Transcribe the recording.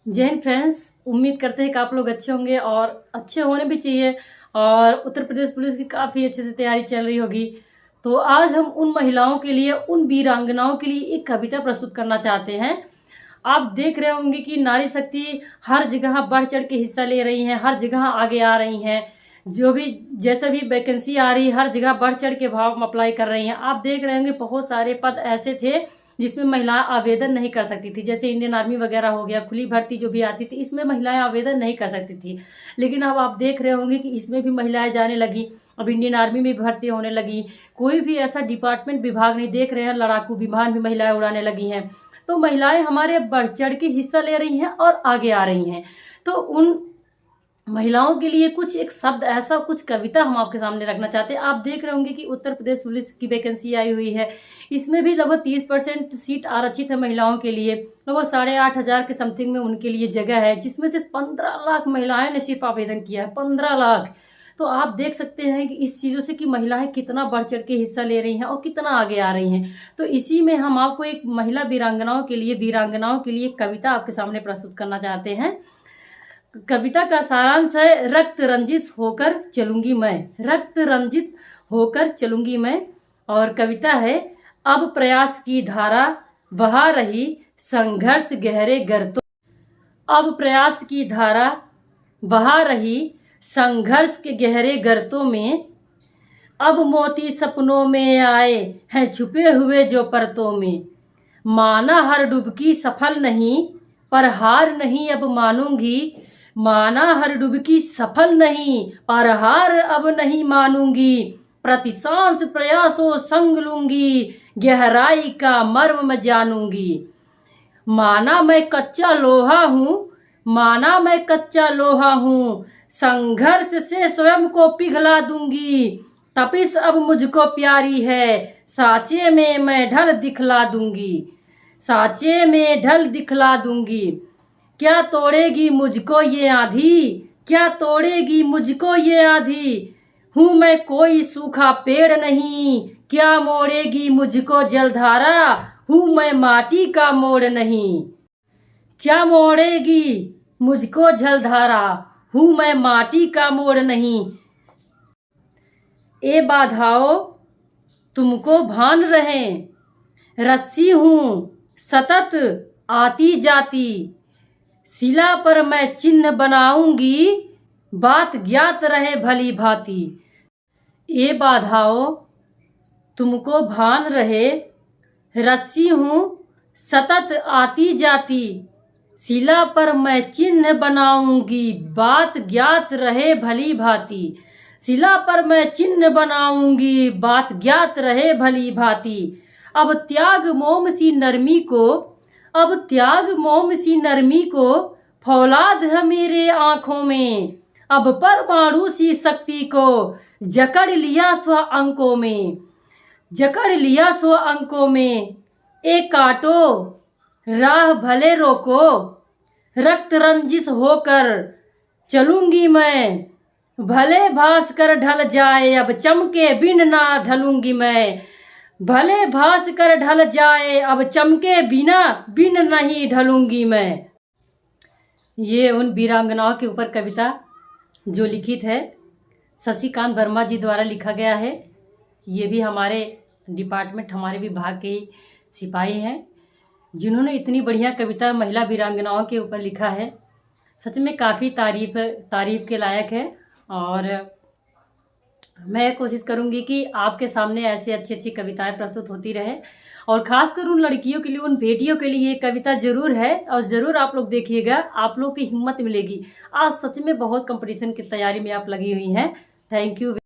जय हिंद फ्रेंड्स। उम्मीद करते हैं कि आप लोग अच्छे होंगे और अच्छे होने भी चाहिए। और उत्तर प्रदेश पुलिस की काफ़ी अच्छे से तैयारी चल रही होगी। तो आज हम उन महिलाओं के लिए, उन वीरांगनाओं के लिए एक कविता प्रस्तुत करना चाहते हैं। आप देख रहे होंगे कि नारी शक्ति हर जगह बढ़ चढ़ के हिस्सा ले रही हैं, हर जगह आगे आ रही हैं। जो भी जैसे भी वैकेंसी आ रही, हर जगह बढ़ चढ़ के भाव अप्लाई कर रही हैं। आप देख रहे होंगे बहुत सारे पद ऐसे थे जिसमें महिलाएं आवेदन नहीं कर सकती थी, जैसे इंडियन आर्मी वगैरह हो गया, खुली भर्ती जो भी आती थी, इसमें महिलाएं आवेदन नहीं कर सकती थी। लेकिन अब आप देख रहे होंगे कि इसमें भी महिलाएं जाने लगी। अब इंडियन आर्मी में भर्ती होने लगी। कोई भी ऐसा डिपार्टमेंट विभाग नहीं, देख रहे हैं लड़ाकू विमान भी महिलाएं उड़ाने लगी हैं। तो महिलाएं हमारे बढ़ चढ़ के हिस्सा ले रही हैं और आगे आ रही हैं। तो उन महिलाओं के लिए कुछ एक शब्द, ऐसा कुछ कविता हम आपके सामने रखना चाहते हैं। आप देख रहे होंगे कि उत्तर प्रदेश पुलिस की वैकेंसी आई हुई है। इसमें भी लगभग 30% सीट आरक्षित है महिलाओं के लिए। लगभग 8,500 के समथिंग में उनके लिए जगह है, जिसमें से 15 लाख महिलाएं ने सिर्फ आवेदन किया है। 15 लाख। तो आप देख सकते हैं कि इस चीज़ों से कि महिलाएं कितना बढ़ चढ़ के हिस्सा ले रही हैं और कितना आगे आ रही हैं। तो इसी में हम आपको एक महिला वीरांगनाओं के लिए एक कविता आपके सामने प्रस्तुत करना चाहते हैं। कविता का सारांश है, रक्त रंजित होकर चलूंगी मैं, रक्त रंजित होकर चलूंगी मैं। और कविता है, अब प्रयास की धारा बहा रही संघर्ष गहरे गर्तों, अब प्रयास की धारा बहा रही संघर्ष के गहरे गर्तों में। अब मोती सपनों में आए हैं छुपे हुए जो परतों में। माना हर डुबकी सफल नहीं, पर हार नहीं अब मानूंगी। माना हर डुबकी सफल नहीं, पर हार अब नहीं मानूंगी। प्रति सांस प्रयासों संग लूंगी, गहराई का मर्म मैं जानूंगी। माना मैं कच्चा लोहा हूँ, माना मैं कच्चा लोहा हूँ, संघर्ष से स्वयं को पिघला दूंगी। तपिश अब मुझको प्यारी है, साँचे में मैं ढल दिखला दूंगी, साँचे में ढल दिखला दूंगी। क्या तोड़ेगी मुझको ये आंधी, क्या तोड़ेगी मुझको ये आंधी। हूँ मैं कोई सूखा पेड़ नहीं, क्या मोड़ेगी मुझको जलधारा। हूँ मैं माटी का मोड़ नहीं, क्या मोड़ेगी मुझको जलधारा। हूँ मैं माटी का मोड़ नहीं। ए बाधाओं तुमको भान रहे, रस्सी हूँ सतत आती जाती। शिला पर मैं चिन्ह बनाऊंगी, बात ज्ञात रहे भली भांति। ये बाधाओं तुमको भान रहे, रस्सी हूँ सतत आती जाती। शिला पर मैं चिन्ह बनाऊंगी, बात ज्ञात रहे भली भांति। शिला पर मैं चिन्ह बनाऊंगी, बात ज्ञात रहे भली भांति। अब त्याग मोम सी नरमी को, अब त्याग मोम सी नरमी को, फौलाद है मेरे आंखों में। अब परमाणु सी शक्ति को जकड़ लिया स्व अंकों में, जकड़ लिया स्व अंकों में। एक काटो राह भले रोको, रक्त रंजित होकर चलूंगी मैं। भले भास कर ढल जाए अब चमके बिन ना ढलूंगी मैं। भले भास कर ढल जाए अब चमके बिना बिन नहीं ढलूंगी मैं। ये उन वीरांगनाओं के ऊपर कविता जो लिखित है, शशिकांत वर्मा जी द्वारा लिखा गया है। ये भी हमारे डिपार्टमेंट, हमारे विभाग के ही सिपाही हैं जिन्होंने इतनी बढ़िया कविता महिला वीरांगनाओं के ऊपर लिखा है। सच में काफ़ी तारीफ के लायक है। और मैं कोशिश करूंगी कि आपके सामने ऐसे अच्छी अच्छी कविताएं प्रस्तुत होती रहे। और खासकर उन लड़कियों के लिए, उन बेटियों के लिए ये कविता जरूर है और ज़रूर आप लोग देखिएगा, आप लोग की हिम्मत मिलेगी। आज सच में बहुत कंपटीशन की तैयारी में आप लगी हुई हैं। Thank you.